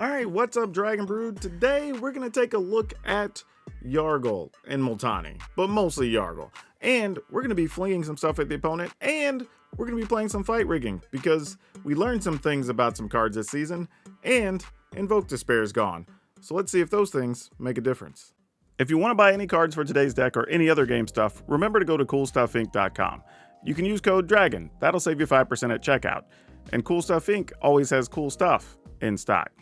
Alright, what's up, Dragon Brood? Today we're going to take a look at Yargle and Multani, but mostly Yargle. And we're going to be flinging some stuff at the opponent, and we're going to be playing some fight rigging, because we learned some things about some cards this season, and Invoke Despair is gone. So let's see if those things make a difference. If you want to buy any cards for today's deck or any other game stuff, remember to go to CoolStuffInc.com. You can use code DRAGON, that'll save you 5% at checkout. And Cool Stuff Inc. always has cool stuff in stock.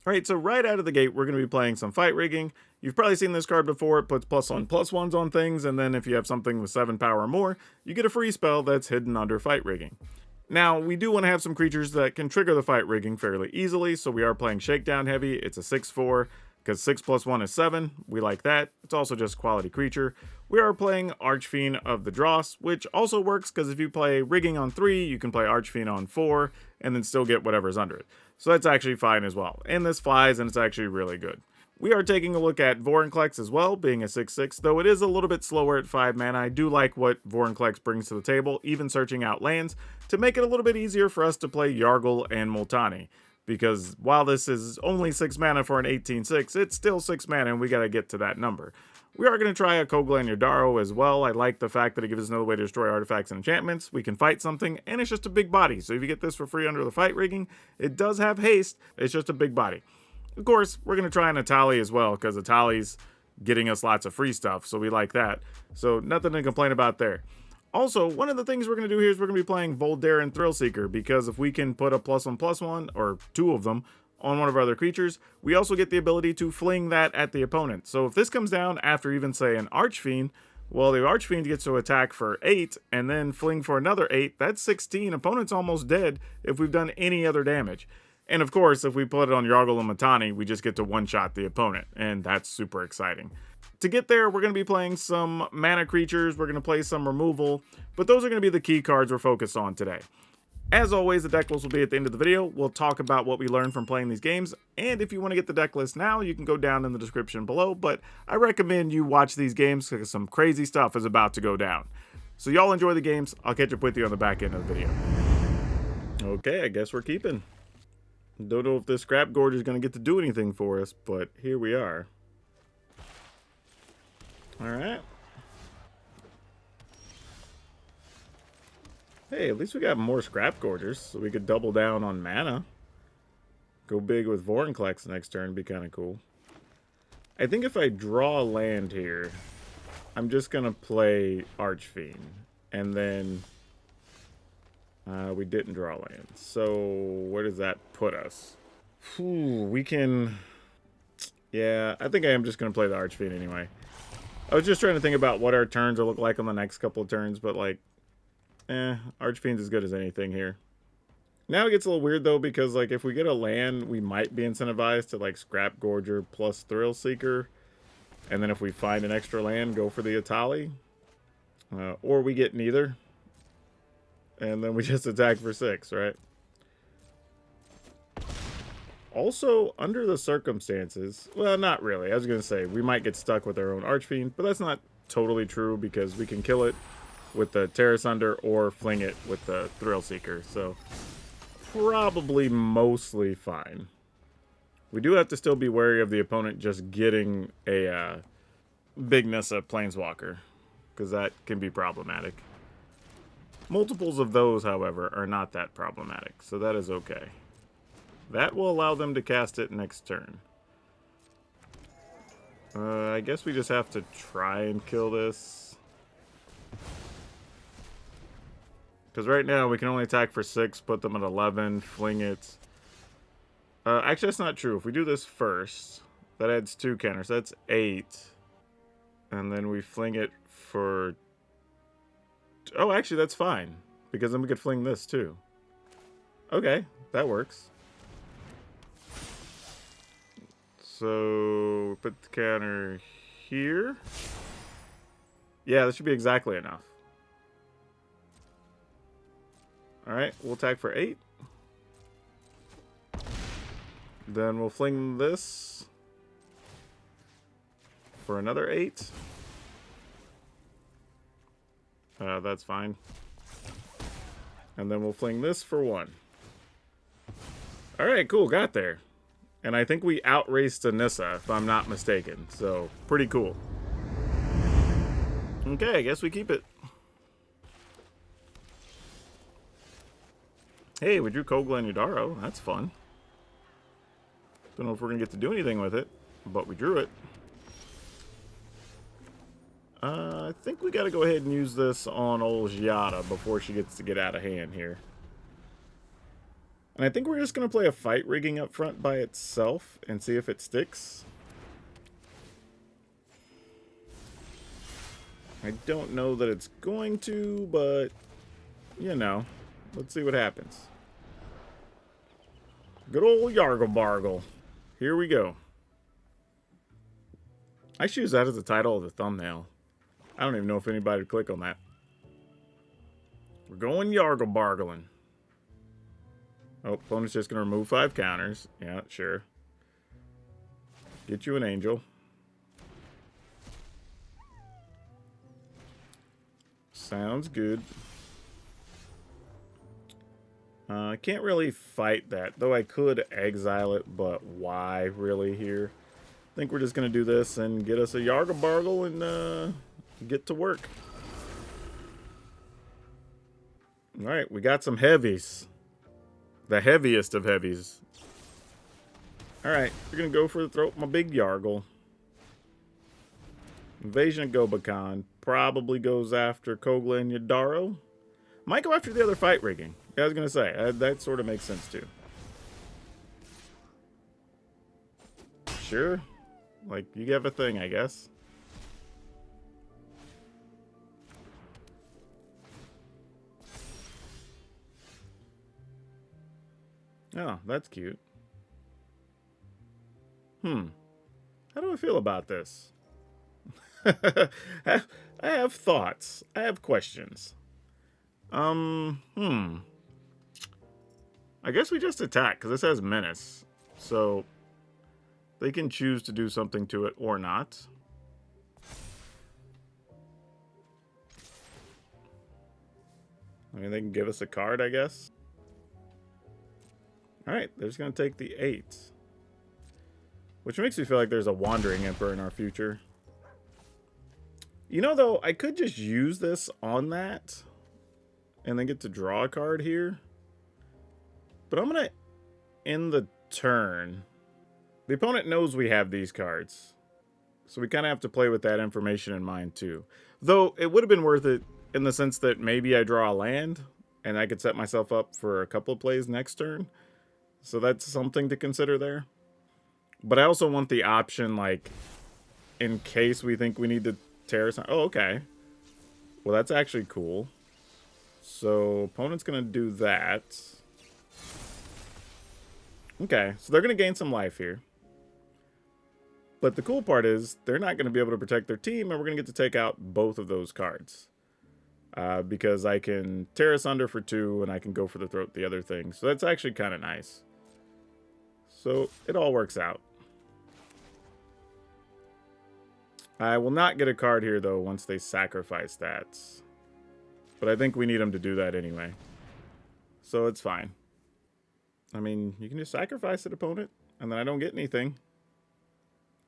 Alright, so right out of the gate, we're going to be playing some fight rigging. You've probably seen this card before. It puts +1/+1s on things, and then if you have something with 7 power or more, you get a free spell that's hidden under fight rigging. Now, we do want to have some creatures that can trigger the fight rigging fairly easily, so we are playing Shakedown Heavy. It's a 6/4, because 6+1 is 7. We like that. It's also just a quality creature. We are playing Archfiend of the Dross, which also works because if you play Rigging on 3, you can play Archfiend on 4, and then still get whatever's under it. So that's actually fine as well. And this flies, and it's actually really good. We are taking a look at Vorinclex as well, being a 6/6, though it is a little bit slower at 5 mana. I do like what Vorinclex brings to the table, even searching out lands, to make it a little bit easier for us to play Yargle and Multani. Because while this is only 6 mana for an 18/6, it's still 6 mana, and we gotta get to that number. We are going to try a Koglan Yodaro as well. I like the fact that it gives us another way to destroy artifacts and enchantments. We can fight something, and it's just a big body. So if you get this for free under the fight rigging, it does have haste. It's just a big body. Of course, we're going to try an Atali as well, because Atali's getting us lots of free stuff, so we like that. So nothing to complain about there. Also, one of the things we're going to do here is we're going to be playing Voldaren Thrillseeker, because if we can put a +1/+1, or 2 of them, on one of our other creatures, we also get the ability to fling that at the opponent. So if this comes down after even, say, an Archfiend, well, the Archfiend gets to attack for 8, and then fling for another 8, that's 16. Opponent's almost dead if we've done any other damage. And of course, if we put it on Yargle and Multani, we just get to one-shot the opponent, and that's super exciting. To get there, we're going to be playing some mana creatures, we're going to play some removal, but those are going to be the key cards we're focused on today. As always, the deck list will be at the end of the video. We'll talk about what we learned from playing these games, and if you want to get the deck list now, you can go down in the description below, but I recommend you watch these games because some crazy stuff is about to go down. So y'all enjoy the games. I'll catch up with you on the back end of the video. Okay, I guess we're keeping. Don't know if this Scrap Gorge is going to get to do anything for us, but here we are. Alright. Hey, at least we got more Scrap Gorgers, so we could double down on mana. Go big with Vorinclex next turn, be kind of cool. I think if I draw a land here, I'm just going to play Archfiend. And then we didn't draw land. So where does that put us? We can... Yeah, I think I am just going to play the Archfiend anyway. I was just trying to think about what our turns will look like on the next couple of turns, but like... Archfiend's as good as anything here. Now it gets a little weird though, because like if we get a land, we might be incentivized to like Scrap Gorger plus Thrillseeker, and then if we find an extra land, go for the Atali, or we get neither, and then we just attack for 6, right? Also, under the circumstances, well, not really. I was gonna say we might get stuck with our own Archfiend, but that's not totally true because we can kill it with the Terrace Under or fling it with the Thrillseeker, so probably mostly fine. We do have to still be wary of the opponent just getting a Big Nissa Planeswalker, because that can be problematic. Multiples of those, however, are not that problematic, so that is okay. That will allow them to cast it next turn. I guess we just have to try and kill this. Because right now we can only attack for 6, put them at 11, fling it. Actually, that's not true. If we do this first, that adds 2 counters. That's 8. And then we fling it for... Oh, actually, that's fine. Because then we could fling this too. Okay, that works. So, put the counter here. Yeah, that should be exactly enough. Alright, we'll attack for 8. Then we'll fling this for another 8. That's fine. And then we'll fling this for 1. Alright, cool, got there. And I think we outraced Anissa, if I'm not mistaken. So, pretty cool. Okay, I guess we keep it. Hey, we drew Kogla and Yudaro. That's fun. Don't know if we're going to get to do anything with it, but we drew it. I think we got to go ahead and use this on old Giada before she gets to get out of hand here. And I think we're just going to play a fight rigging up front by itself and see if it sticks. I don't know that it's going to, but, you know, let's see what happens. Good old Yargle Bargle. Here we go. I should use that as the title of the thumbnail. I don't even know if anybody would click on that. We're going Yargle Bargling. Oh, opponent's just going to remove 5 counters. Yeah, sure. Get you an angel. Sounds good. I can't really fight that, though I could exile it, but why really here? I think we're just going to do this and get us a Yargle Bargle and get to work. Alright, we got some heavies. The heaviest of heavies. Alright, we're going to go for the throat my big Yargle. Invasion of Gobakan probably goes after Kogla and Yudaro. Might go after the other fight rigging. Yeah, I was going to say, that sort of makes sense too. Sure. Like, you have a thing, I guess. Oh, that's cute. How do I feel about this? I have thoughts. I have questions. I guess we just attack, because this has Menace. So, they can choose to do something to it or not. I mean, they can give us a card, I guess. Alright, they're just going to take the 8. Which makes me feel like there's a Wandering Emperor in our future. You know, though, I could just use this on that. And then get to draw a card here. But I'm going to end the turn. The opponent knows we have these cards. So we kind of have to play with that information in mind, too. Though, it would have been worth it in the sense that maybe I draw a land. And I could set myself up for a couple of plays next turn. So that's something to consider there. But I also want the option, like, in case we think we need to tear something. Oh, okay. Well, that's actually cool. So, opponent's going to do that. Okay, so they're going to gain some life here. But the cool part is, they're not going to be able to protect their team, and we're going to get to take out both of those cards. Because I can tear asunder for 2, and I can go for the throat the other thing. So that's actually kind of nice. So, it all works out. I will not get a card here, though, once they sacrifice that. But I think we need them to do that anyway. So, it's fine. I mean, you can just sacrifice it, opponent, and then I don't get anything.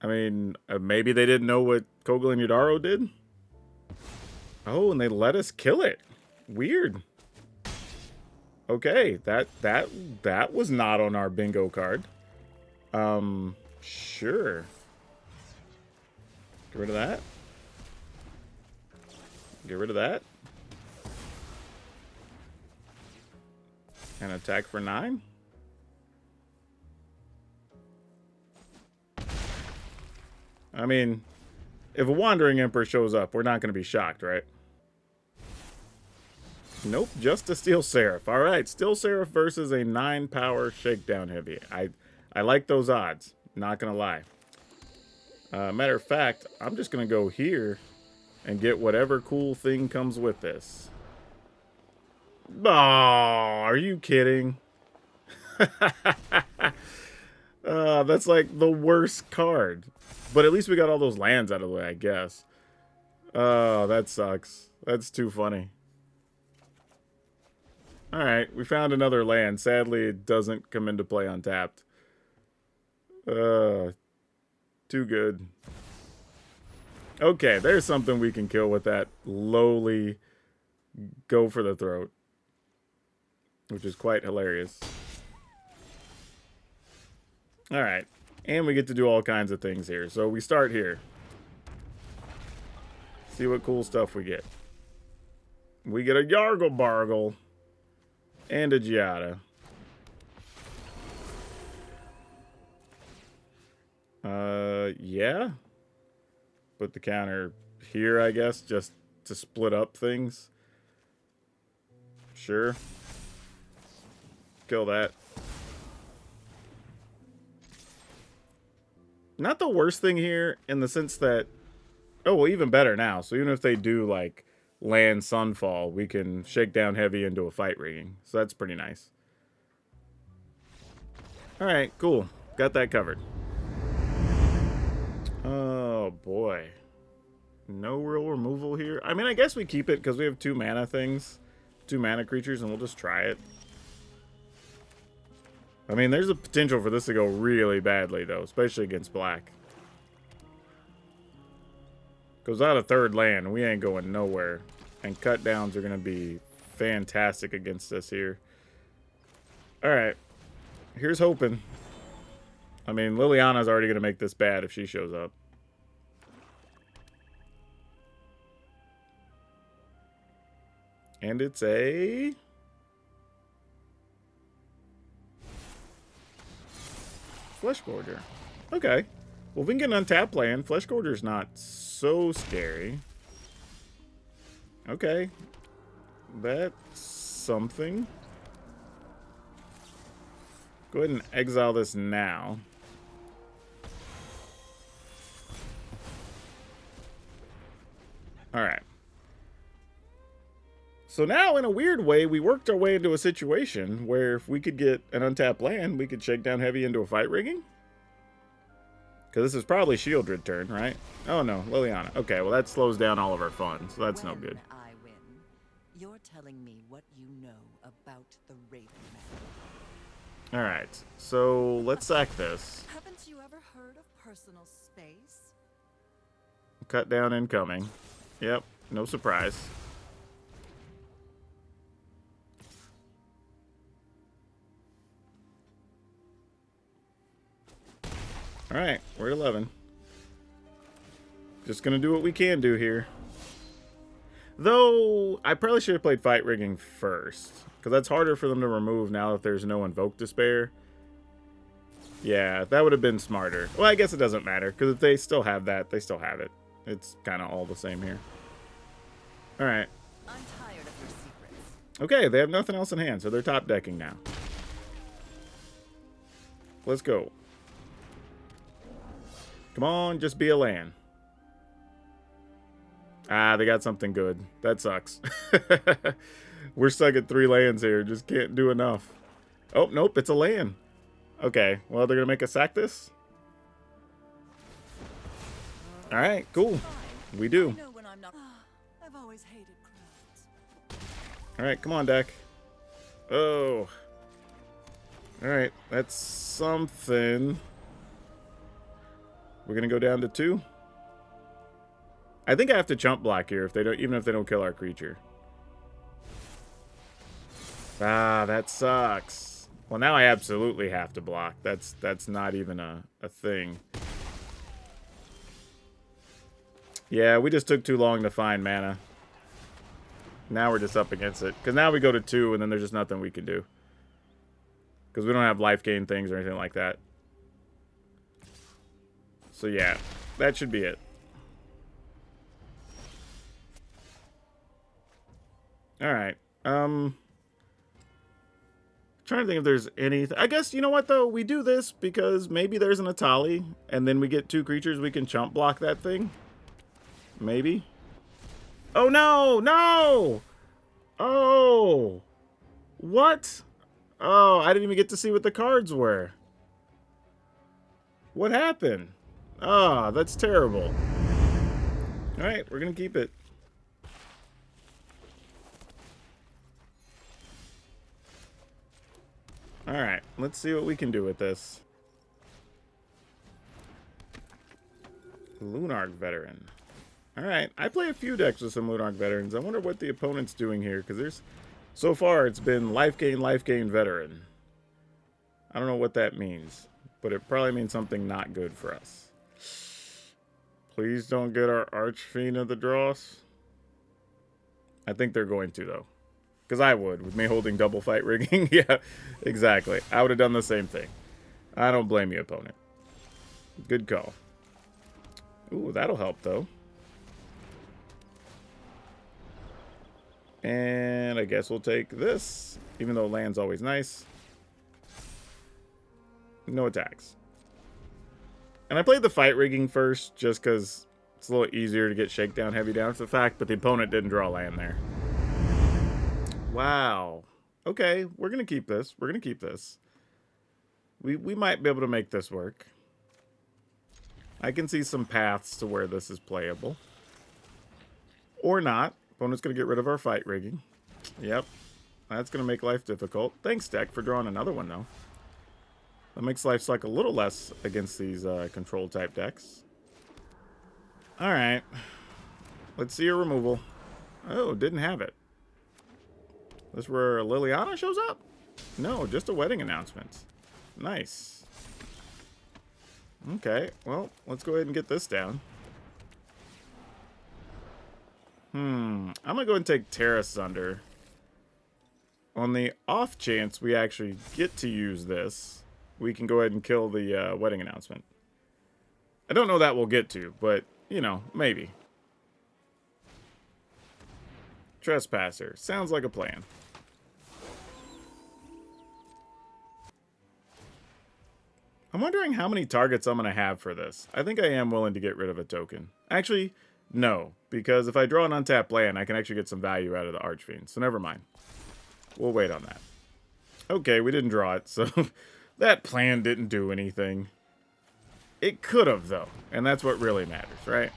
I mean, maybe they didn't know what Kogla and Yudaro did? Oh, and they let us kill it. Weird. Okay, that was not on our bingo card. Sure. Get rid of that. Get rid of that. And attack for 9. I mean, if a Wandering Emperor shows up, we're not going to be shocked, right? Nope, just a Steel Seraph. All right, Steel Seraph versus a 9-power Shakedown Heavy. I like those odds, not going to lie. Matter of fact, I'm just going to go here and get whatever cool thing comes with this. Oh, are you kidding? That's like the worst card. But at least we got all those lands out of the way, I guess. Oh, that sucks. That's too funny. Alright, we found another land. Sadly, it doesn't come into play untapped. Too good. Okay, there's something we can kill with that lowly go for the throat, which is quite hilarious. Alright, and we get to do all kinds of things here. So we start here. See what cool stuff we get. We get a Yargle Bargle and a Giada. Yeah. Put the counter here, I guess, just to split up things. Sure. Kill that. Not the worst thing here in the sense that... Oh, well, even better now. So even if they do, like, land Sunfall, we can shake down heavy into a fight rigging. So that's pretty nice. Alright, cool. Got that covered. Oh, boy. No real removal here. I mean, I guess we keep it because we have 2 mana things. 2 mana creatures, and we'll just try it. I mean, there's a potential for this to go really badly, though. Especially against black. Goes out a 3rd land. We ain't going nowhere. And cut downs are going to be fantastic against us here. Alright. Here's hoping. I mean, Liliana's already going to make this bad if she shows up. And it's a... Fleshgorger. Okay. Well, if we can get an untapped land, Fleshgorger's not so scary. Okay. That's something. Go ahead and exile this now. Alright. So now, in a weird way, we worked our way into a situation where if we could get an untapped land, we could shake down heavy into a fight rigging. Because this is probably Shieldred turn, right? Oh no, Liliana. Okay, well that slows down all of our fun, so that's no good. I win, you're telling me what you know about the Raven Man. Alright, so let's sack this. Haven't you ever heard of personal space? Cut down incoming. Yep, no surprise. Alright, we're at 11. Just gonna do what we can do here. Though, I probably should have played Fight Rigging first. Because that's harder for them to remove now that there's no Invoke Despair. Yeah, that would have been smarter. Well, I guess it doesn't matter. Because if they still have that, they still have it. It's kind of all the same here. Alright. I'm tired of your secrets. Okay, they have nothing else in hand, so they're top decking now. Let's go. Come on, just be a land. Ah, they got something good. That sucks. We're stuck at 3 lands here. Just can't do enough. Oh, nope, it's a land. Okay, well, they're going to make us sack this? Alright, cool. We do. I've always hated crowds. Alright, come on, deck. Oh. Alright, that's something. We're gonna go down to 2. I think I have to chump block here if they don't, even if they don't kill our creature. Ah, that sucks. Well, now I absolutely have to block. That's not even a thing. Yeah, we just took too long to find mana. Now we're just up against it. Because now we go to 2 and then there's just nothing we can do. Because we don't have life gain things or anything like that. So yeah, that should be it. Alright. Trying to think if there's anything. I guess, you know what, though? We do this because maybe there's an Atali, and then we get 2 creatures, we can chump block that thing. Maybe. Oh, no! No! Oh! What? Oh, I didn't even get to see what the cards were. What happened? Ah, that's terrible. Alright, we're gonna keep it. Alright, let's see what we can do with this. Lunark Veteran. Alright, I play a few decks with some Lunark Veterans. I wonder what the opponent's doing here, because there's... So far, it's been Lifegain, Veteran. I don't know what that means, but it probably means something not good for us. Please don't get our Archfiend of the Dross. I think they're going to, though. Because I would, with me holding double fight rigging. Yeah, exactly. I would have done the same thing. I don't blame you, opponent. Good call. Ooh, that'll help, though. And I guess we'll take this, even though land's always nice. No attacks. And I played the fight rigging first, just because it's a little easier to get shakedown heavy down. It's a fact, but the opponent didn't draw land there. Wow. Okay, we're going to keep this. We're going to keep this. We might be able to make this work. I can see some paths to where this is playable. Or not. Opponent's going to get rid of our fight rigging. Yep. That's going to make life difficult. Thanks, deck, for drawing another one, though. That makes life suck a little less against these control-type decks. Alright. Let's see your removal. Oh, didn't have it. This where Liliana shows up? No, just a wedding announcement. Nice. Okay, well, let's go ahead and get this down. I'm going to go ahead and take Terra Sunder. On the off chance we actually get to use this, we can go ahead and kill the wedding announcement. I don't know that we'll get to, but, you know, maybe. Trespasser. Sounds like a plan. I'm wondering how many targets I'm going to have for this. I think I am willing to get rid of a token. Actually, no. Because if I draw an untapped land, I can actually get some value out of the Archfiend. So never mind. We'll wait on that. Okay, we didn't draw it, so that plan didn't do anything. It could have, though. And that's what really matters, right?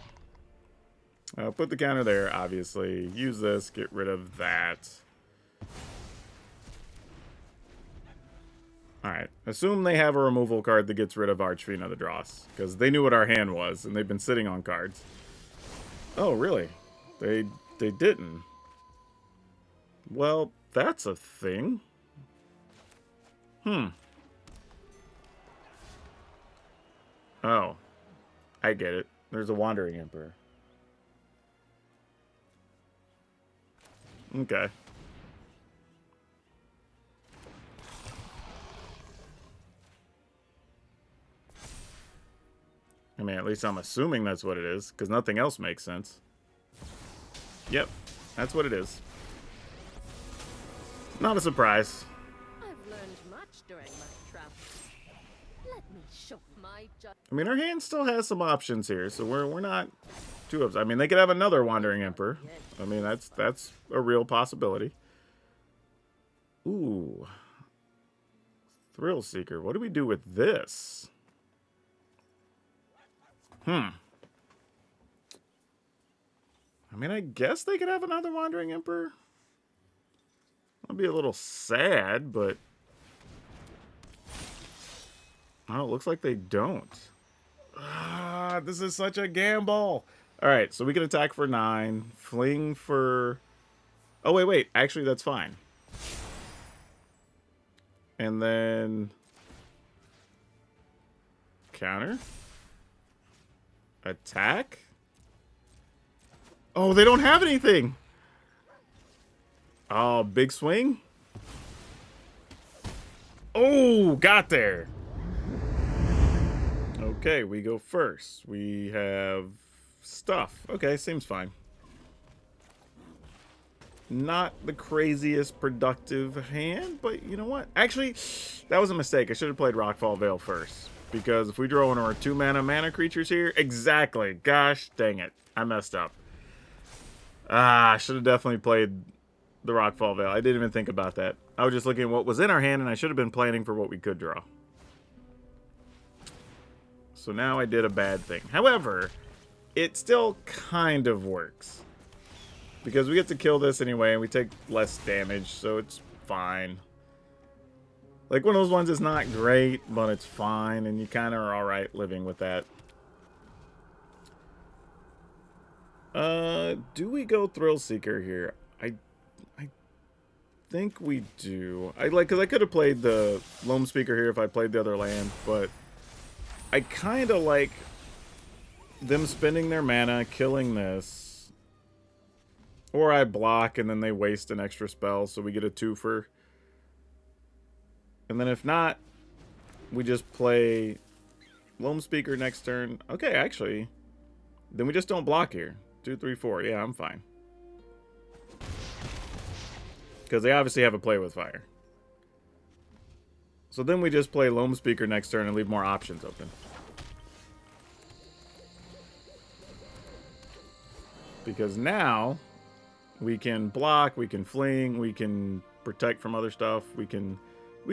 Put the counter there, obviously. Use this, get rid of that. Alright, assume they have a removal card that gets rid of Archfiend of the Dross, because they knew what our hand was, and they've been sitting on cards. Oh, really? They didn't. Well, that's a thing. Oh, I get it. There's a Wandering Emperor. Okay. I mean, at least I'm assuming that's what it is, because nothing else makes sense. Yep, that's what it is. Not a surprise. I've learned much during my travels. Let me show my I mean, our hand still has some options here, so we're not too upset. I mean, they could have another Wandering Emperor. I mean, that's a real possibility. Ooh. Thrillseeker. What do we do with this? I mean, I guess they could have another Wandering Emperor. I'll be a little sad, but... Oh, it looks like they don't. Ah, this is such a gamble. Alright, so we can attack for 9. Fling for... Oh, wait. Actually, that's fine. And then... Counter? Attack? Oh, they don't have anything! Oh, big swing? Oh, got there! Okay, we go first. We have stuff. Okay, seems fine. Not the craziest productive hand, but you know what? Actually, that was a mistake. I should have played Rockfall Veil first. Because if we draw one of our 2-mana creatures here... Exactly. Gosh dang it. I messed up. Ah, I should have definitely played the Rockfall Veil. I didn't even think about that. I was just looking at what was in our hand, and I should have been planning for what we could draw. So now I did a bad thing. However, it still kind of works. Because we get to kill this anyway, and we take less damage, so it's fine. Like, one of those ones is not great, but it's fine, and you kind of are alright living with that. Do we go Thrillseeker here? I think we do. Because I could have played the Loam Speaker here if I played the other land, but I kind of like them spending their mana, killing this. Or I block and then they waste an extra spell, so we get a twofer. And then if not, we just play Loam Speaker next turn. Okay, actually, then we just don't block here. 2, 3, 4. Yeah, I'm fine. Because they obviously have a play with fire. So then we just play Loam Speaker next turn and leave more options open. Because now we can block, we can fling, we can protect from other stuff, we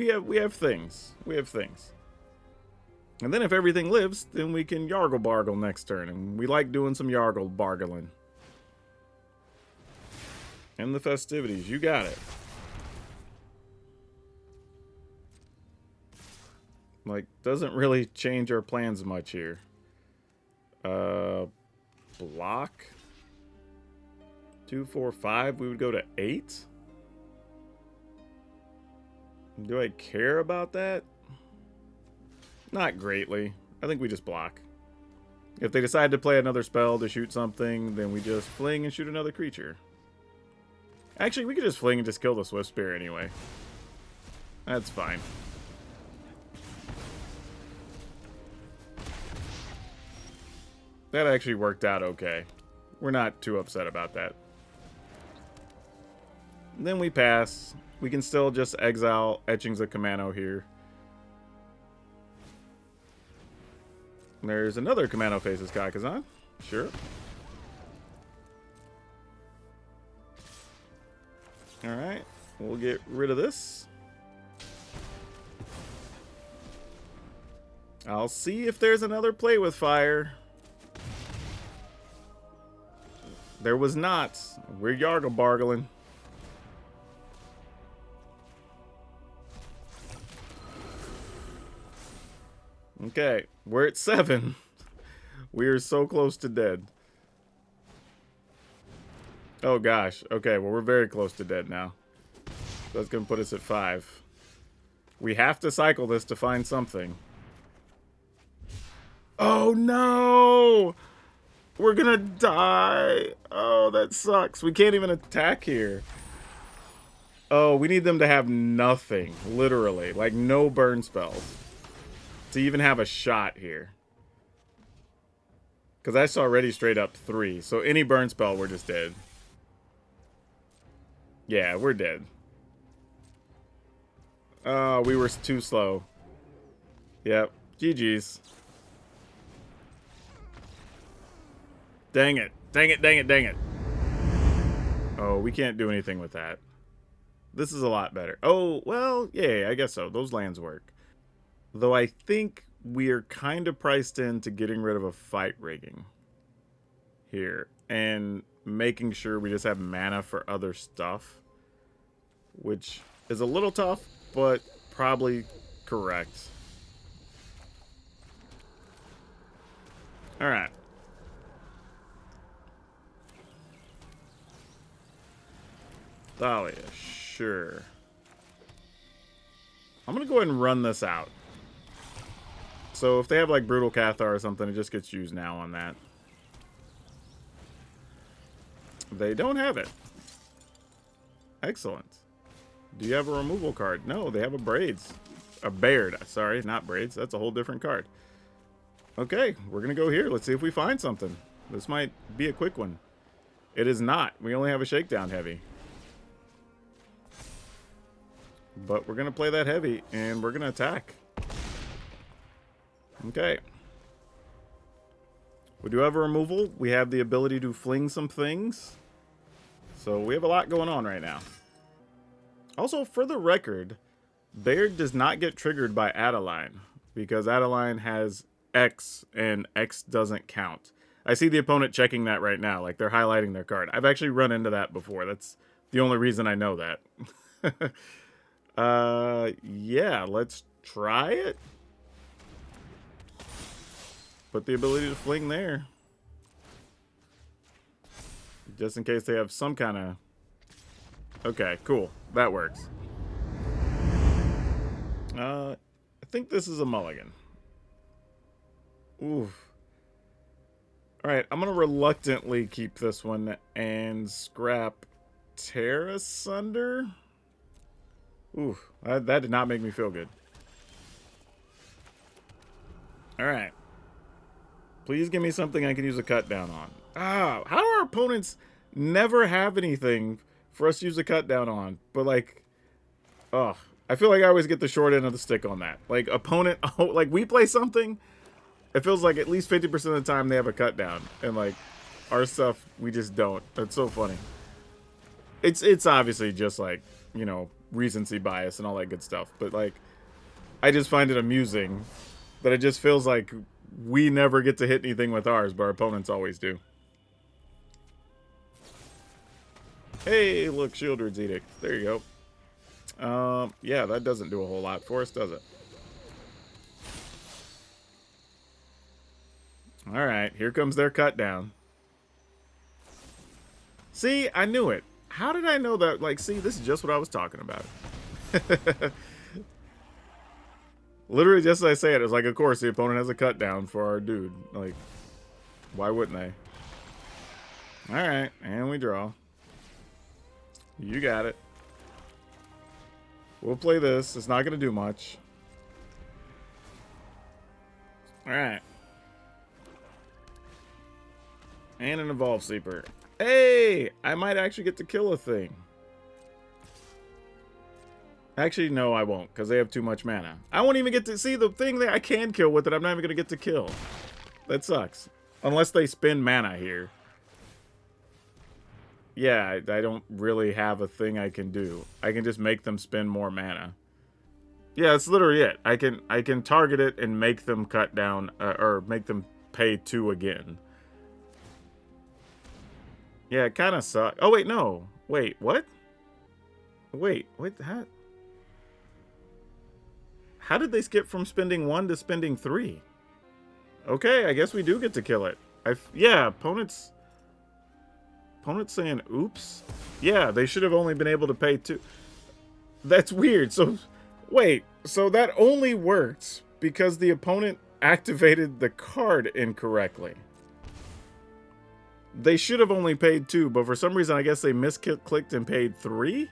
have things. We have things. And then if everything lives, then we can Yargle Bargle next turn. And we like doing some Yargle Bargling. And the festivities, you got it. Like, doesn't really change our plans much here. Block. 2, 4, 5. We would go to 8. Do I care about that? Not greatly. I think we just block. If they decide to play another spell to shoot something, then we just fling and shoot another creature. Actually, we could just fling and just kill the Swift Spear anyway. That's fine. That actually worked out okay. We're not too upset about that. And then we pass. We can still just exile Etchings of Kamano here. There's another Kamano Faces Kakazan. Sure. Alright. We'll get rid of this. I'll see if there's another play with fire. There was not. We're Yargle Bargling. Okay, we're at 7. We are so close to dead. Oh gosh. Okay, well we're very close to dead now. That's going to put us at 5. We have to cycle this to find something. Oh no! We're going to die. Oh, that sucks. We can't even attack here. Oh, we need them to have nothing. Literally. Like no burn spells. To even have a shot here. Because I saw already straight up 3. So any burn spell, we're just dead. Yeah, we're dead. Oh, we were too slow. Yep. GG's. Dang it. Dang it, dang it, dang it. Oh, we can't do anything with that. This is a lot better. Oh, well, yeah, I guess so. Those lands work. Though I think we're kind of priced into getting rid of a fight rigging here and making sure we just have mana for other stuff, which is a little tough, but probably correct. All right. Thalia, sure. I'm going to go ahead and run this out. So if they have like Brutal Cathar or something, it just gets used now on that. They don't have it. Excellent. Do you have a removal card? No, they have a Braids. A Baird. Sorry, not Braids. That's a whole different card. Okay, we're going to go here. Let's see if we find something. This might be a quick one. It is not. We only have a Shakedown heavy. But we're going to play that heavy, and we're going to attack. Okay. We do have a removal. We have the ability to fling some things. So we have a lot going on right now. Also, for the record, Baird does not get triggered by Adeline, because Adeline has X, and X doesn't count. I see the opponent checking that right now, like they're highlighting their card. I've actually run into that before. That's the only reason I know that. Yeah, let's try it. Put the ability to fling there. Just in case they have some kind of... Okay, cool. That works. I think this is a mulligan. Oof. Alright, I'm going to reluctantly keep this one and scrap Tear Asunder. Ooh, that did not make me feel good. Alright. Please give me something I can use a cut down on. Ah, how do our opponents never have anything for us to use a cut down on? But like, ugh. I feel like I always get the short end of the stick on that. Like, opponent, like, we play something, it feels like at least 50% of the time they have a cut down. And, like, our stuff, we just don't. That's so funny. It's obviously just, like, you know, recency bias and all that good stuff. But, like, I just find it amusing that it just feels like we never get to hit anything with ours, but our opponents always do. Hey, look, Shieldred's Edict. There you go. Yeah, that doesn't do a whole lot for us, does it? Alright, here comes their cut down. See, I knew it. How did I know that? Like, see, this is just what I was talking about. Literally, just as I say it, it's like, of course, the opponent has a cut down for our dude. Like, why wouldn't they? Alright, and we draw. You got it. We'll play this. It's not going to do much. Alright. And an Evolve Sleeper. Hey! I might actually get to kill a thing. Actually, no, I won't, because they have too much mana. I won't even get to see the thing that I can kill with it. I'm not even going to get to kill. That sucks. Unless they spend mana here. Yeah, I don't really have a thing I can do. I can just make them spend more mana. Yeah, that's literally it. I can target it and make them cut down, or make them pay 2 again. Yeah, it kind of sucks. Oh, wait, no. Wait, what? Wait, how did they skip from spending 1 to spending 3? Okay, I guess we do get to kill it. Yeah, opponents saying, oops. Yeah, they should have only been able to pay 2. That's weird. So, wait. So that only worked because the opponent activated the card incorrectly. They should have only paid 2, but for some reason, I guess they misclicked and paid 3?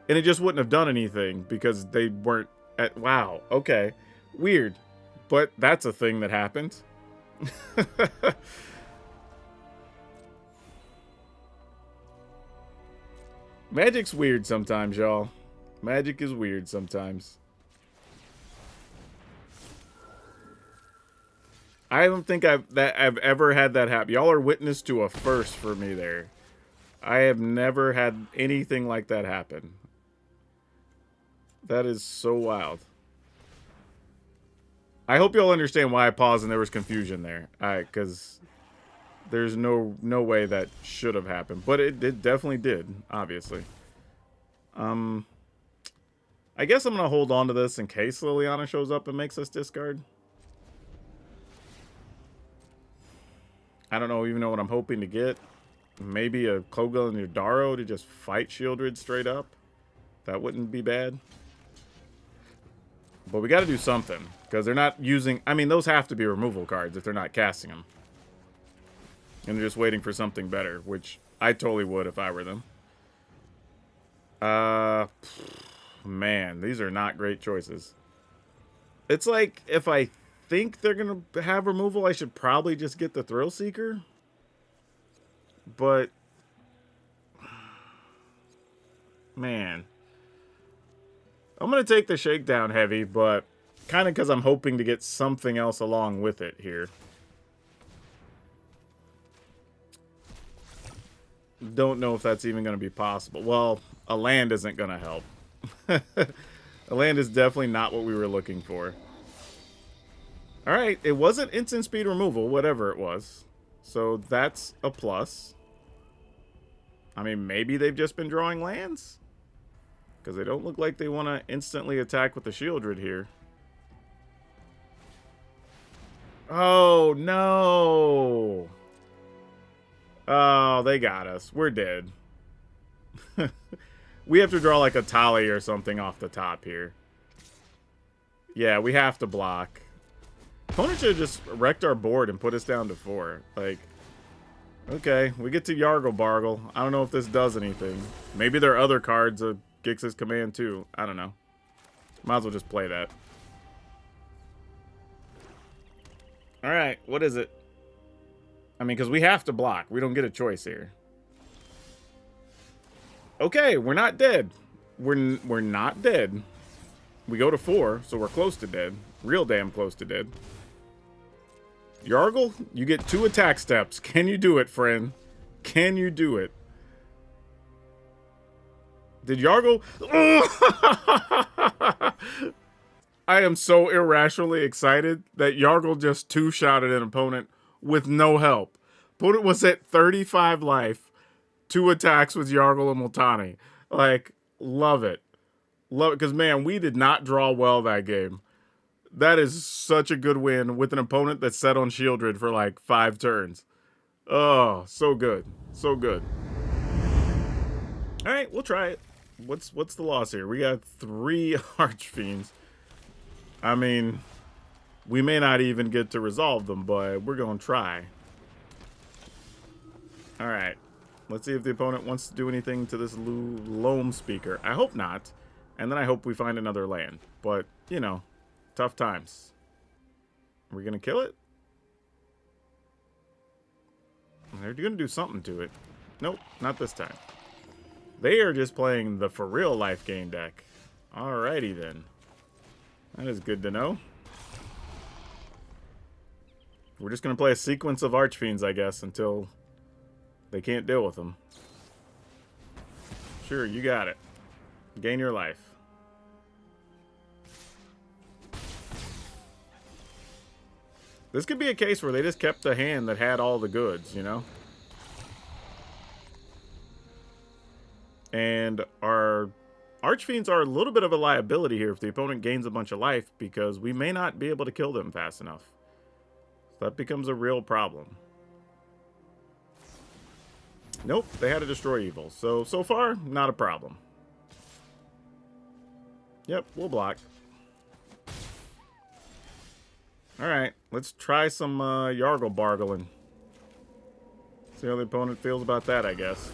And it just wouldn't have done anything because they weren't at... Wow. Okay. Weird. But that's a thing that happened. Magic's weird sometimes, y'all. Magic is weird sometimes. I don't think I've ever had that happen. Y'all are witness to a first for me there. I have never had anything like that happen. That is so wild. I hope y'all understand why I paused and there was confusion there. Because there's no way that should have happened. But it definitely did, obviously. I guess I'm going to hold on to this in case Liliana shows up and makes us discard. I don't even know what I'm hoping to get. Maybe a Kogel and Yodaro to just fight Shieldred straight up. That wouldn't be bad. But we got to do something. Because they're not using... I mean, those have to be removal cards if they're not casting them. And they're just waiting for something better. Which I totally would if I were them. Man, these are not great choices. It's like, if I think they're going to have removal, I should probably just get the Thrillseeker. But... Man. I'm going to take the Shakedown heavy, but kind of because I'm hoping to get something else along with it here. Don't know if that's even going to be possible. Well, a land isn't going to help. A land is definitely not what we were looking for. Alright, it wasn't instant speed removal, whatever it was. So that's a plus. I mean, maybe they've just been drawing lands? Because they don't look like they want to instantly attack with the Shieldred here. Oh, no! Oh, they got us. We're dead. We have to draw like a Tali or something off the top here. Yeah, we have to block. Opponent should have just wrecked our board and put us down to 4. Like, okay, we get to Yargle Bargle. I don't know if this does anything. Maybe there are other cards of Gix's command too. I don't know. Might as well just play that. Alright, what is it? I mean, because we have to block. We don't get a choice here. Okay, we're not dead. We're not dead. We go to 4, so we're close to dead. Real damn close to dead. Yargle, you get 2 attack steps. Can you do it, friend? Can you do it? Did Yargle... I am so irrationally excited that Yargle just 2-shotted an opponent with no help. Opponent was at 35 life. 2 attacks with Yargle and Multani. Like, love it. Love it, because, man, we did not draw well that game. That is such a good win with an opponent that's set on Shieldred for, like, 5 turns. Oh, so good. So good. All right, we'll try it. What's the loss here? We got 3 Archfiends. I mean, we may not even get to resolve them, but we're going to try. All right. Let's see if the opponent wants to do anything to this Loam Speaker. I hope not. And then I hope we find another land. But, you know, tough times. Are we going to kill it? They're going to do something to it. Nope, not this time. They are just playing the for real Lifegain deck. Alrighty then. That is good to know. We're just going to play a sequence of Archfiends, I guess, until they can't deal with them. Sure, you got it. Gain your life. This could be a case where they just kept the hand that had all the goods, you know? And our Archfiends are a little bit of a liability here if the opponent gains a bunch of life, because we may not be able to kill them fast enough. So that becomes a real problem. Nope, they had to destroy evil. So far, not a problem. Yep, we'll block. Alright, let's try some Yargle Bargling. See how the opponent feels about that, I guess.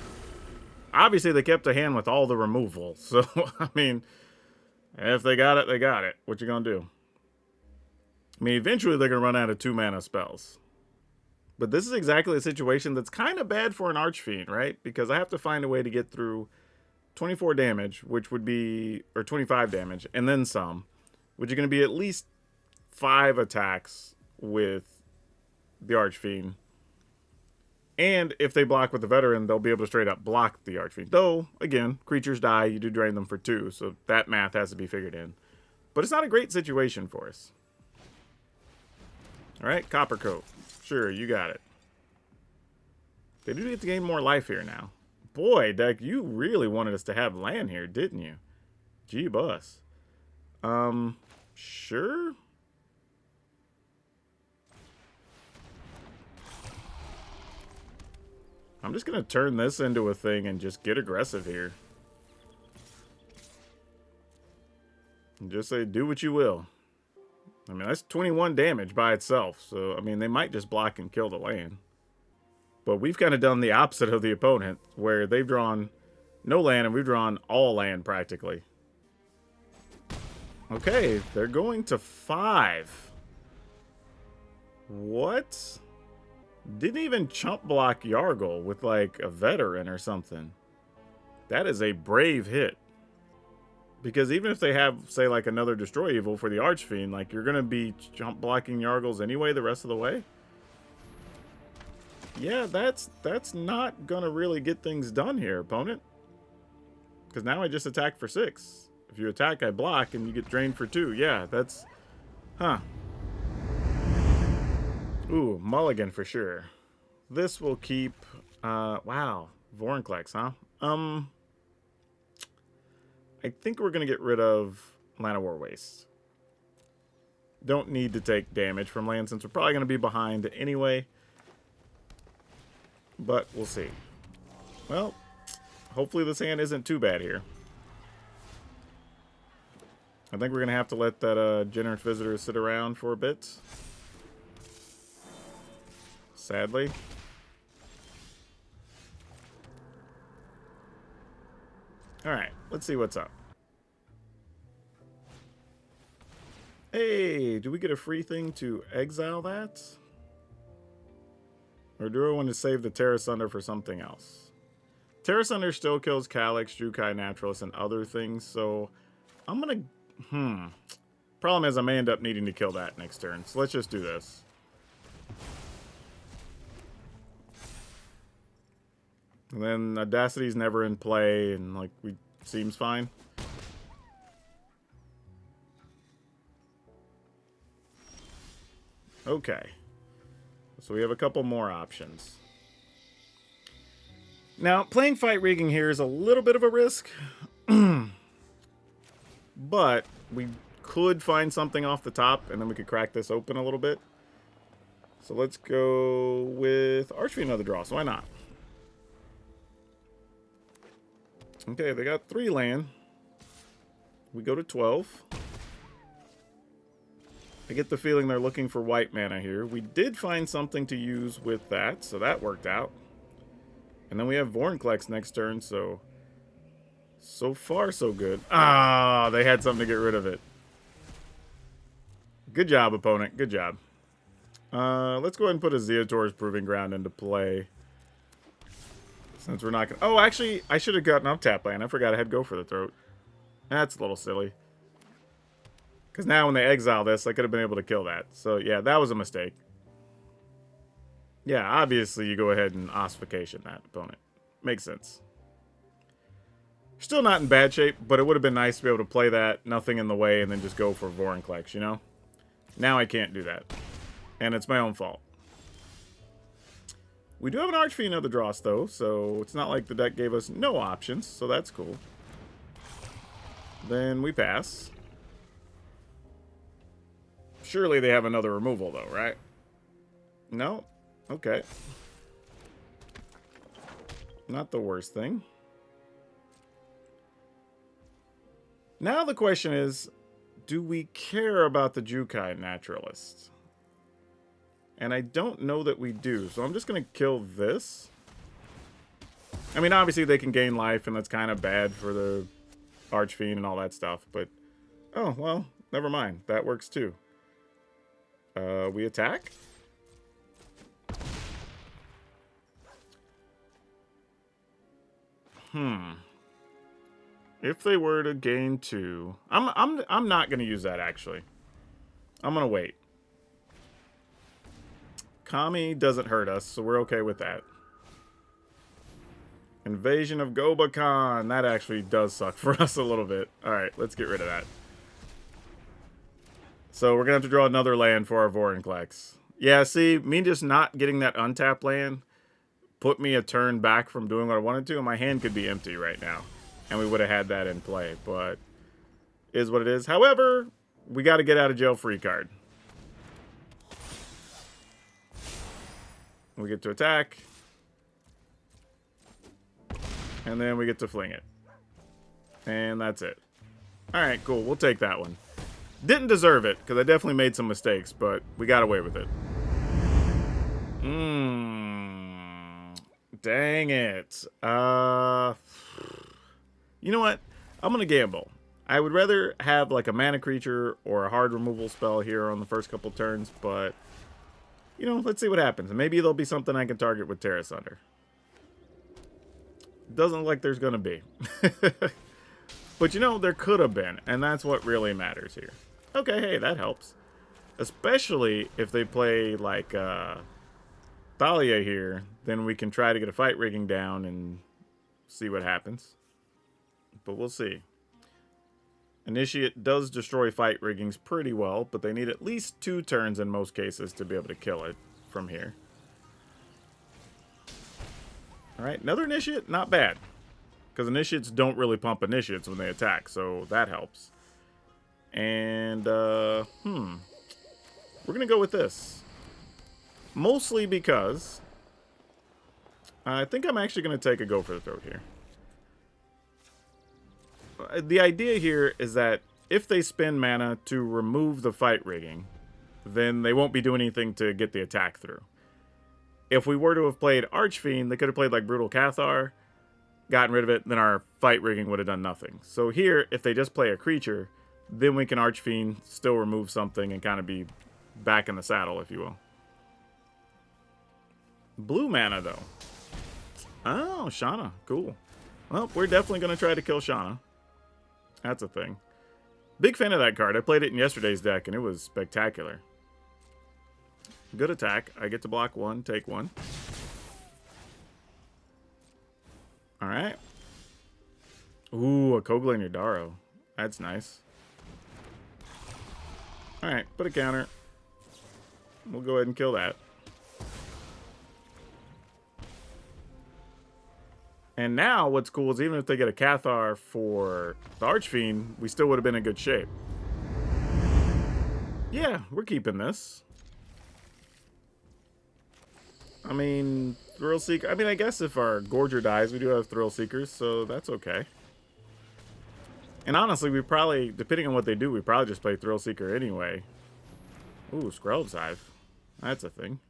Obviously, they kept a hand with all the removal. So, I mean, if they got it, they got it. What you gonna do? I mean, eventually they're gonna run out of 2-mana spells. But this is exactly a situation that's kind of bad for an Archfiend, right? Because I have to find a way to get through 24 damage, which would be, or 25 damage, and then some, which are going to be at least 5 attacks with the Archfiend. And if they block with the Veteran, they'll be able to straight up block the Archfiend. Though, again, creatures die, you do drain them for 2, so that math has to be figured in. But it's not a great situation for us. Alright, Copper Coat. Sure, you got it. They do get to gain more life here now. Boy, deck, you really wanted us to have land here, didn't you? Gee, bus. Sure? I'm just going to turn this into a thing and just get aggressive here. And just say, do what you will. I mean, that's 21 damage by itself. So, I mean, they might just block and kill the land. But we've kind of done the opposite of the opponent, where they've drawn no land and we've drawn all land practically. Okay, they're going to 5. What? Didn't even chump block Yargle with like a Veteran or something. That is a brave hit. Because even if they have, say, like another Destroy Evil for the Archfiend, like you're going to be jump blocking Yargles anyway the rest of the way. Yeah, that's not going to really get things done here, opponent. Because now I just attack for 6. If you attack, I block, and you get drained for 2. Yeah, that's... Huh. Ooh, mulligan for sure. This will keep... wow. Vorinclex, huh? I think we're going to get rid of Llanowar Waste. Don't need to take damage from land since we're probably going to be behind anyway. but we'll see. Well, hopefully this hand isn't too bad here. I think we're going to have to let that Generous Visitor sit around for a bit. Sadly. Alright, let's see what's up. Hey, do we get a free thing to exile that? Or do I want to save the Terra Sunder for something else? Terra Sunder still kills Calyx, Jukai, Naturalist, and other things, so I'm gonna... Problem is I may end up needing to kill that next turn, so let's just do this. And then Audacity's never in play, and like, seems fine. Okay. So we have a couple more options. Now, playing Fight Rigging here is a little bit of a risk. But we could find something off the top, and then we could crack this open a little bit. So let's go with Archfiend another draw, so why not? Okay, they got 3 land. We go to 12. I get the feeling they're looking for white mana here. We did find something to use with that, so that worked out. And then we have Vorinclex next turn, so far so good. Ah, they had something to get rid of it. Good job, opponent. Good job. Let's go ahead and put a Zeotor's Proving Ground into play. Since we're not going to... Oh, actually, I should have gotten up tap land. I forgot I had Go for the Throat. That's a little silly. Because now when they exile this, I could have been able to kill that. So, yeah, that was a mistake. Yeah, obviously you go ahead and ossification that opponent. Makes sense. Still not in bad shape, but it would have been nice to be able to play that, nothing in the way, and then just go for Vorinclex, you know? Now I can't do that. And it's my own fault. We do have an Archfiend of the Dross, though, so it's not like the deck gave us no options, so that's cool. Then we pass. Surely they have another removal, though, right? No? Okay. Not the worst thing. Now the question is, do we care about the Jukai Naturalist? And I don't know that we do, so I'm just going to kill this. I mean, obviously they can gain life, and that's kind of bad for the Archfiend and all that stuff, but... Oh, well, never mind. That works too. We attack? If they were to gain 2, I'm not going to use that, actually. I'm going to wait. Kami doesn't hurt us, so we're okay with that. Invasion of Gobakan. That actually does suck for us a little bit. Alright, let's get rid of that. So we're going to have to draw another land for our Vorinclex. Yeah, see, me just not getting that untapped land put me a turn back from doing what I wanted to, and my hand could be empty right now. And we would have had that in play, but is what it is. However, we got to get out of jail free card. We get to attack. And then we get to fling it. And that's it. Alright, cool. We'll take that one. Didn't deserve it, because I definitely made some mistakes, but we got away with it. Dang it. You know what? I'm going to gamble. I would rather have like a mana creature or a hard removal spell here on the first couple turns, but, you know, let's see what happens. Maybe there'll be something I can target with Terra Sunder. Doesn't look like there's going to be. But, you know, there could have been, and that's what really matters here. Okay, hey, that helps. Especially if they play, like, Thalia here, then we can try to get a Fight Rigging down and see what happens. But we'll see. Initiate does destroy Fight Riggings pretty well, but they need at least 2 turns in most cases to be able to kill it from here. Alright, another Initiate? Not bad. Because Initiates don't really pump Initiates when they attack, so that helps. And, we're going to go with this. Mostly because I think I'm actually going to take a go for the throat here. The idea here is that if they spend mana to remove the fight rigging, then they won't be doing anything to get the attack through. If we were to have played Archfiend, they could have played like Brutal Cathar, gotten rid of it, then our fight rigging would have done nothing. So here, if they just play a creature, then we can Archfiend, still remove something, and kind of be back in the saddle, if you will. Blue mana, though. Oh, Shauna. Cool. Well, we're definitely going to try to kill Shauna. That's a thing. Big fan of that card. I played it in yesterday's deck, and it was spectacular. Good attack. I get to block one, take one. Alright. Ooh, a Koglan Yadaro. That's nice. Alright, put a counter. We'll go ahead and kill that. And now, what's cool is even if they get a Cathar for the Archfiend, we still would have been in good shape. Yeah, we're keeping this. I mean, Thrillseeker. I mean, I guess if our Gorger dies, we do have Thrillseekers, so that's okay. And honestly, we probably, depending on what they do, we probably just play Thrillseeker anyway. Ooh, Skrelv's Hive. That's a thing.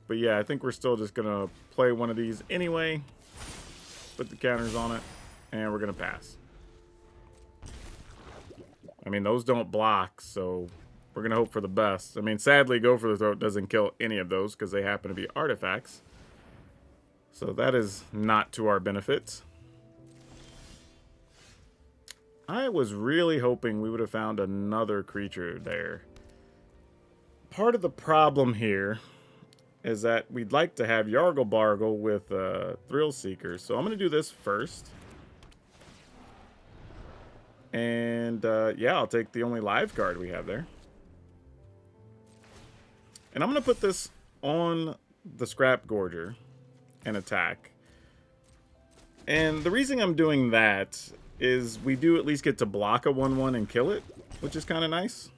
But yeah, I think we're still just going to play one of these anyway. Put the counters on it. And we're going to pass. I mean, those don't block, so we're going to hope for the best. I mean, sadly, Go for the Throat doesn't kill any of those because they happen to be artifacts. So that is not to our benefit. I was really hoping we would have found another creature there. Part of the problem here is that we'd like to have Yargle Bargle with Thrillseeker. So I'm going to do this first. And yeah, I'll take the only live card we have there. And I'm going to put this on the Scrap Gorger and attack. And the reason I'm doing that is we do at least get to block a 1/1 and kill it, which is kind of nice.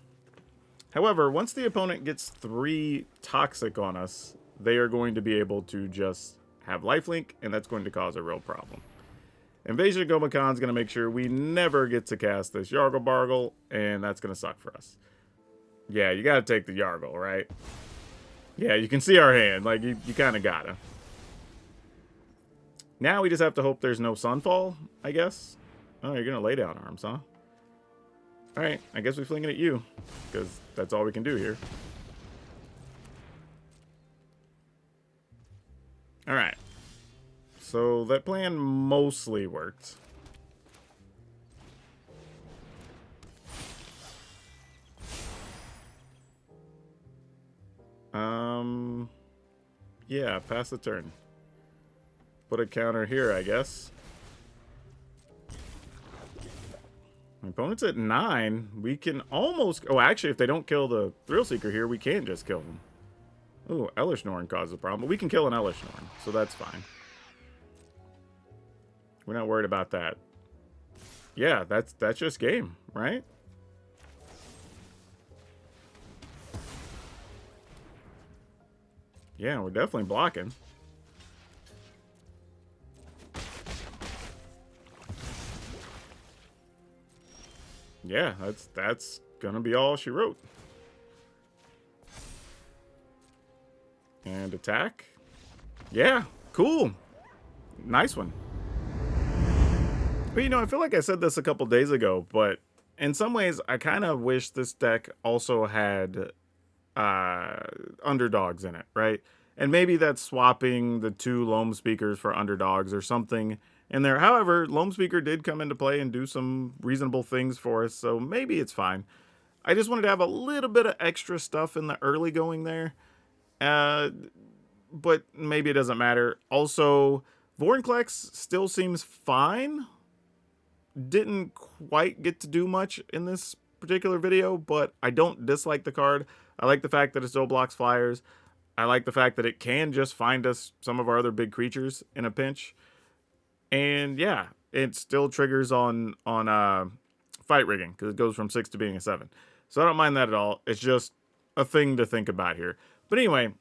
However, once the opponent gets 3 Toxic on us, they are going to be able to just have lifelink, and that's going to cause a real problem. Invasion of Gomakan is going to make sure we never get to cast this Yargle Bargle, and that's going to suck for us. Yeah, you got to take the Yargle, right? Yeah, you can see our hand. Like, you kind of got to. Now we just have to hope there's no Sunfall, I guess. Oh, you're going to lay down arms, huh? Alright, I guess we fling it at you, because that's all we can do here. Alright. So that plan mostly worked. Yeah, pass the turn. Put a counter here, I guess. My opponent's at 9. We can almost... Oh, actually, if they don't kill the Thrillseeker here, we can just kill them. Ooh, Elishnorn causes a problem. But we can kill an Elishnorn, so that's fine. We're not worried about that. Yeah, that's just game, right? Yeah, we're definitely blocking. Yeah, that's gonna be all she wrote. And attack. Yeah, cool. Nice one. But you know, I feel like I said this a couple days ago, but in some ways, I kind of wish this deck also had underdogs in it, right? And maybe that's swapping the 2 Loam Speakers for underdogs or something in there. However, Loam Speaker did come into play and do some reasonable things for us, so maybe it's fine. I just wanted to have a little bit of extra stuff in the early going there. But maybe it doesn't matter. Also, Vorinclex still seems fine. Didn't quite get to do much in this particular video, but I don't dislike the card. I like the fact that it still blocks flyers. I like the fact that it can just find us some of our other big creatures in a pinch. And yeah, it still triggers on fight rigging because it goes from 6 to being a 7. So I don't mind that at all. It's just a thing to think about here. But anyway,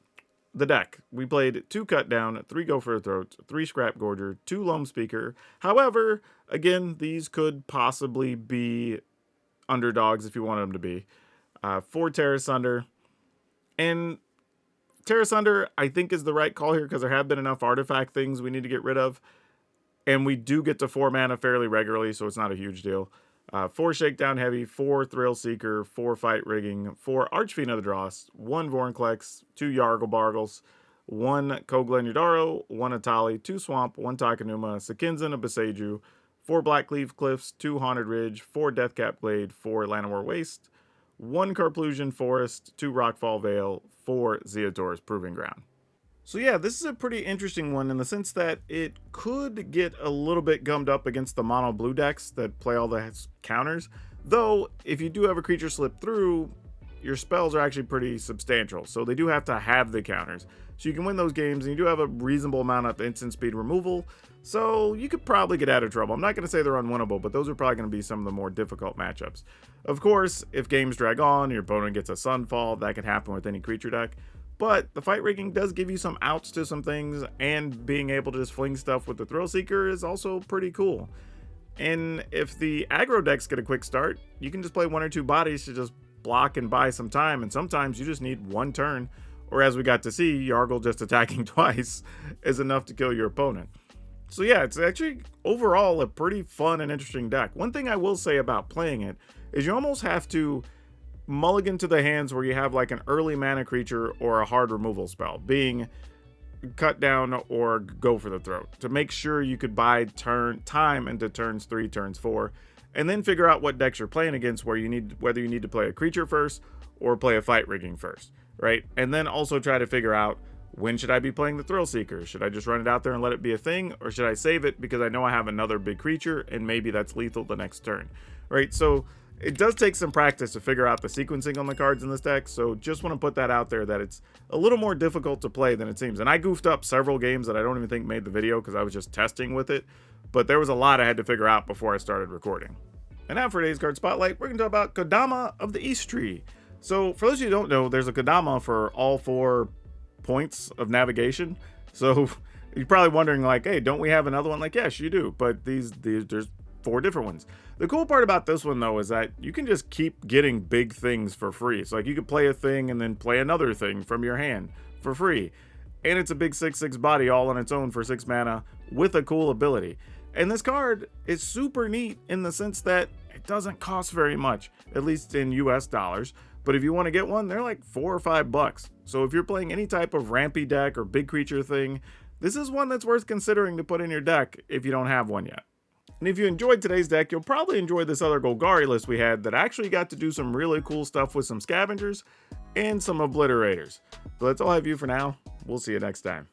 the deck. We played 2 Cut Down, 3 Go for the Throat, 3 Scrap Gorger, 2 Loam Speaker. However, again, these could possibly be underdogs if you wanted them to be. 4 Terra Sunder. And Terra Sunder, I think, is the right call here because there have been enough artifact things we need to get rid of. And we do get to 4 mana fairly regularly, so it's not a huge deal. 4 Shakedown Heavy, 4 Thrillseeker, 4 Fight Rigging, 4 Archfiend of the Dross, 1 Vorinclex, 2 Yargle Bargles, 1 Koglan Yudaro, 1 Atali, 2 Swamp, 1 Takenuma, Sakinzan of Beseju, 4 Blackleaf Cliffs, 2 Haunted Ridge, 4 Deathcap Glade, 4 Llanowar Waste, 1 Carplusion Forest, 2 Rockfall Vale, 4 Zeotor's Proving Ground. So yeah, this is a pretty interesting one in the sense that it could get a little bit gummed up against the mono blue decks that play all the counters. Though, if you do have a creature slip through, your spells are actually pretty substantial. So they do have to have the counters. So you can win those games, and you do have a reasonable amount of instant speed removal. So you could probably get out of trouble. I'm not going to say they're unwinnable, but those are probably going to be some of the more difficult matchups. Of course, if games drag on, your opponent gets a Sunfall, that can happen with any creature deck. But the fight rigging does give you some outs to some things, and being able to just fling stuff with the Thrillseeker is also pretty cool. And if the aggro decks get a quick start, you can just play 1 or 2 bodies to just block and buy some time, and sometimes you just need 1 turn, or as we got to see, Yargle just attacking twice is enough to kill your opponent. So yeah, it's actually overall a pretty fun and interesting deck. One thing I will say about playing it is you almost have to mulligan to the hands where you have like an early mana creature or a hard removal spell, being Cut Down or Go for the Throat, to make sure you could buy time into turns 3, turns 4, and then figure out what decks you're playing against, whether you need to play a creature first or play a fight rigging first, right? And then also try to figure out, when should I be playing the Thrillseeker? Should I just run it out there and let it be a thing, or should I save it because I know I have another big creature and maybe that's lethal the next turn, right? So it does take some practice to figure out the sequencing on the cards in this deck, so just want to put that out there that it's a little more difficult to play than it seems. And I goofed up several games that I don't even think made the video because I was just testing with it, but there was a lot I had to figure out before I started recording. And now for today's card spotlight, we're going to talk about Kodama of the East Tree. So for those of you who don't know, there's a Kodama for all 4 points of navigation. So you're probably wondering like, hey, don't we have another one? Like, yes, you do, but there's 4 different ones. The cool part about this one though is that you can just keep getting big things for free. So like you could play a thing and then play another thing from your hand for free. And it's a big 6/6 body all on its own for 6 mana with a cool ability. And this card is super neat in the sense that it doesn't cost very much, at least in US dollars. But if you want to get one, they're like $4 or $5. So if you're playing any type of rampy deck or big creature thing, this is one that's worth considering to put in your deck if you don't have one yet. And if you enjoyed today's deck, you'll probably enjoy this other Golgari list we had that actually got to do some really cool stuff with some scavengers and some obliterators. But that's all I have for you for now. We'll see you next time.